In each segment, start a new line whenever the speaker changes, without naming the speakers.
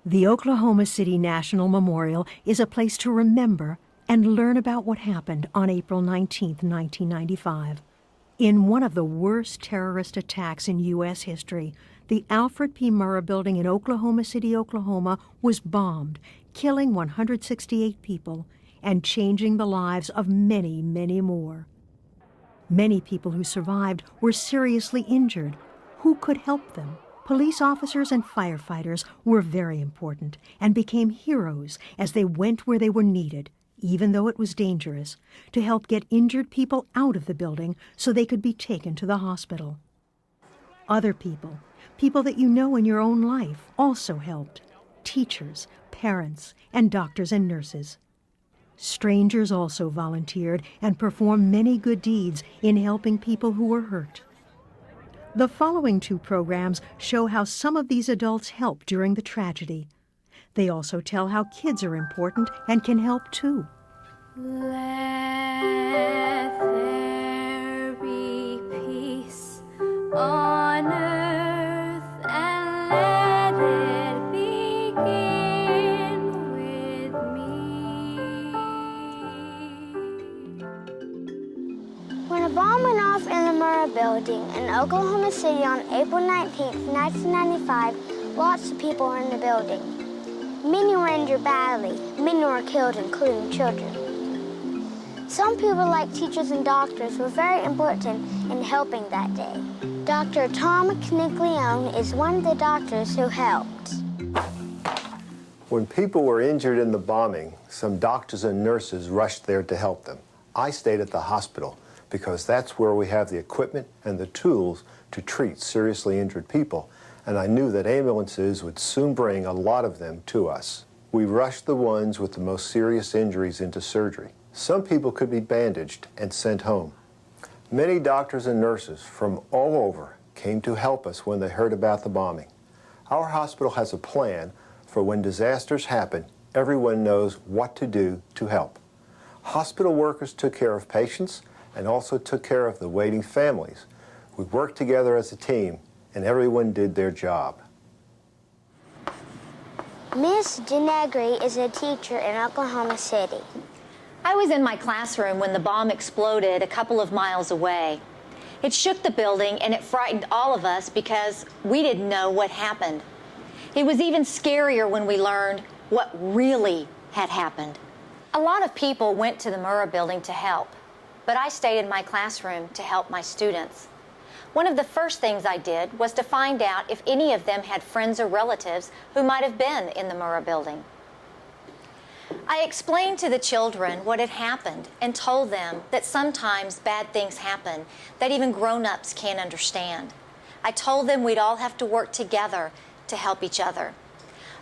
The Oklahoma City National Memorial is a place to remember and learn about what happened on April 19, 1995. In one of the worst terrorist attacks in U.S. history, the Alfred P. Murrah Building in Oklahoma City, Oklahoma, was bombed, killing 168 people and changing the lives of many, many more. Many people who survived were seriously injured. Who could help them? Police officers and firefighters were very important and became heroes as they went where they were needed, even though it was dangerous, to help get injured people out of the building so they could be taken to the hospital. Other people, people that you know in your own life, also helped. Teachers, parents, and doctors and nurses. Strangers also volunteered and performed many good deeds in helping people who were hurt. The following two programs show how some of these adults helped during the tragedy. They also tell how kids are important and can help too.
Let there be peace on earth, and let it begin with me.
When a bomb went off in the Murrah Building in Oklahoma City on April 19, 1995, lots of people were in the building. Many were injured badly. Many were killed, including children. Some people, like teachers and doctors, were very important in helping that day. Dr. Tom Knick-Leone is one of the doctors who helped.
When people were injured in the bombing, some doctors and nurses rushed there to help them. I stayed at the hospital because that's where we have the equipment and the tools to treat seriously injured people, and I knew that ambulances would soon bring a lot of them to us. We rushed the ones with the most serious injuries into surgery. Some people could be bandaged and sent home. Many doctors and nurses from all over came to help us when they heard about the bombing. Our hospital has a plan for when disasters happen, everyone knows what to do to help. Hospital workers took care of patients and also took care of the waiting families. We worked together as a team, and everyone did their job.
Miss Denegri is a teacher in Oklahoma City.
I was in my classroom when the bomb exploded a couple of miles away. It shook the building and it frightened all of us because we didn't know what happened. It was even scarier when we learned what really had happened. A lot of people went to the Murrah Building to help, but I stayed in my classroom to help my students. One of the first things I did was to find out if any of them had friends or relatives who might have been in the Murrah Building. I explained to the children what had happened and told them that sometimes bad things happen that even grown-ups can't understand. I told them we'd all have to work together to help each other.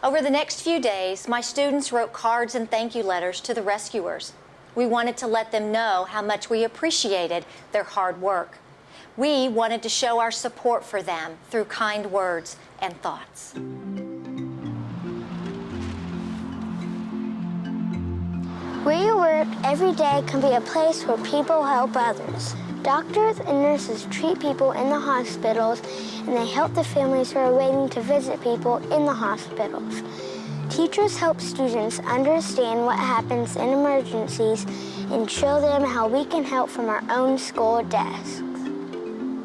Over the next few days, my students wrote cards and thank you letters to the rescuers. We wanted to let them know how much we appreciated their hard work. We wanted to show our support for them through kind words and thoughts.
Where you work every day can be a place where people help others. Doctors and nurses treat people in the hospitals, and they help the families who are waiting to visit people in the hospitals. Teachers help students understand what happens in emergencies and show them how we can help from our own school desks.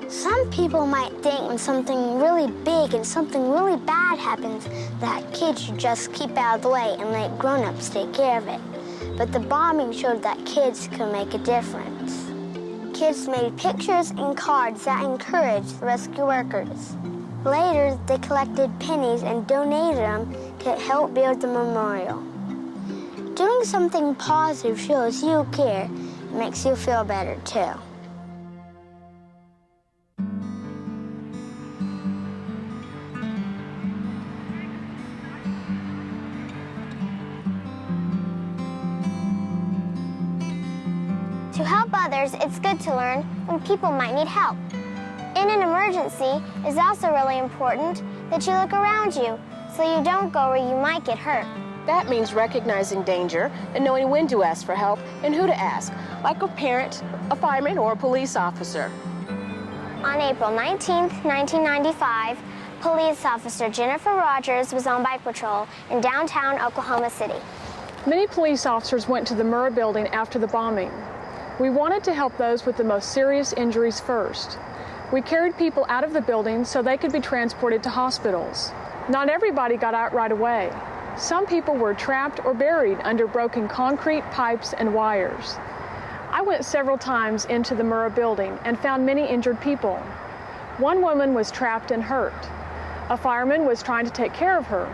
Some people might think when something really big and something really bad happens that kids should just keep out of the way and let grown-ups take care of it. But the bombing showed that kids could make a difference. Kids made pictures and cards that encouraged the rescue workers. Later, they collected pennies and donated them to help build the memorial. Doing something positive shows you care and makes you feel better, too. To help others, it's good to learn when people might need help. In an emergency, it's also really important that you look around you so you don't go where you might get hurt.
That means recognizing danger and knowing when to ask for help and who to ask, like a parent, a fireman, or a police officer.
On April 19, 1995, police officer Jennifer Rogers was on bike patrol in downtown Oklahoma City.
Many police officers went to the Murrah building after the bombing. We wanted to help those with the most serious injuries first. We carried people out of the building so they could be transported to hospitals. Not everybody got out right away. Some people were trapped or buried under broken concrete, pipes, and wires. I went several times into the Murrah building and found many injured people. One woman was trapped and hurt. A fireman was trying to take care of her.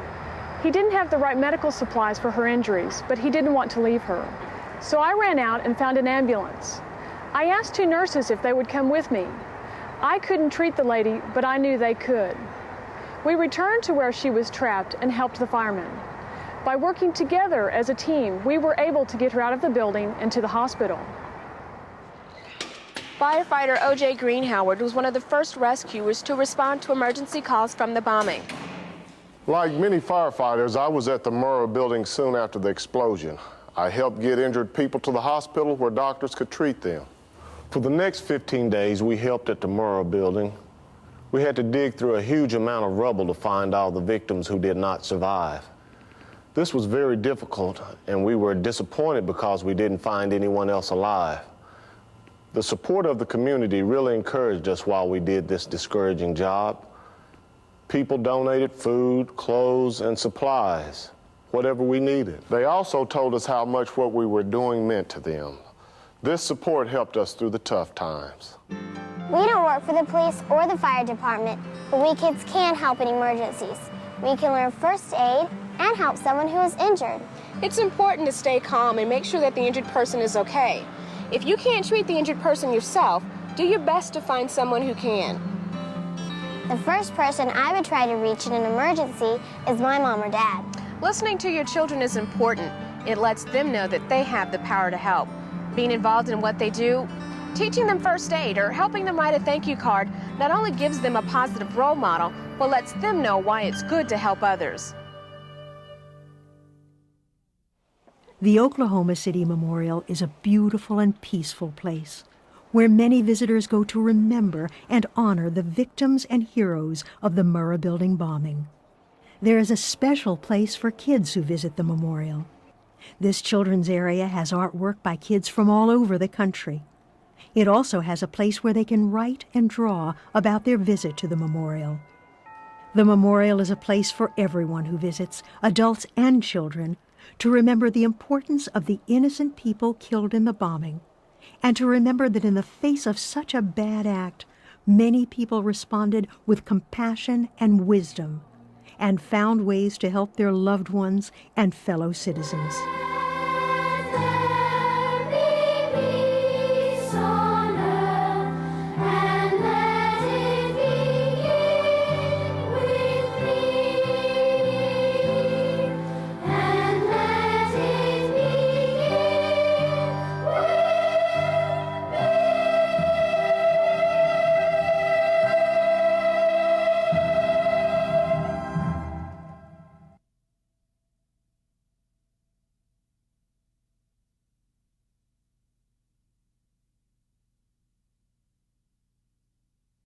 He didn't have the right medical supplies for her injuries, but he didn't want to leave her. So I ran out and found an ambulance. I asked 2 nurses if they would come with me. I couldn't treat the lady, but I knew they could. We returned to where she was trapped and helped the firemen. By working together as a team, we were able to get her out of the building and to the hospital. Firefighter O.J. Greenhoward was one of the first rescuers to respond to emergency calls from the bombing.
Like many firefighters, I was at the Murrah building soon after the explosion. I helped get injured people to the hospital where doctors could treat them. For the next 15 days, we helped at the Murrah building. We had to dig through a huge amount of rubble to find all the victims who did not survive. This was very difficult, and we were disappointed because we didn't find anyone else alive. The support of the community really encouraged us while we did this discouraging job. People donated food, clothes, and supplies, whatever we needed. They also told us how much what we were doing meant to them. This support helped us through the tough times.
We don't work for the police or the fire department, but we kids can help in emergencies. We can learn first aid and help someone who is injured.
It's important to stay calm and make sure that the injured person is okay. If you can't treat the injured person yourself, do your best to find someone who can.
The first person I would try to reach in an emergency is my mom or dad.
Listening to your children is important. It lets them know that they have the power to help. Being involved in what they do, teaching them first aid or helping them write a thank you card not only gives them a positive role model, but lets them know why it's good to help others.
The Oklahoma City Memorial is a beautiful and peaceful place where many visitors go to remember and honor the victims and heroes of the Murrah building bombing. There is a special place for kids who visit the memorial. This children's area has artwork by kids from all over the country. It also has a place where they can write and draw about their visit to the memorial. The memorial is a place for everyone who visits, adults and children, to remember the importance of the innocent people killed in the bombing, and to remember that in the face of such a bad act, many people responded with compassion and wisdom, and found ways to help their loved ones and fellow citizens.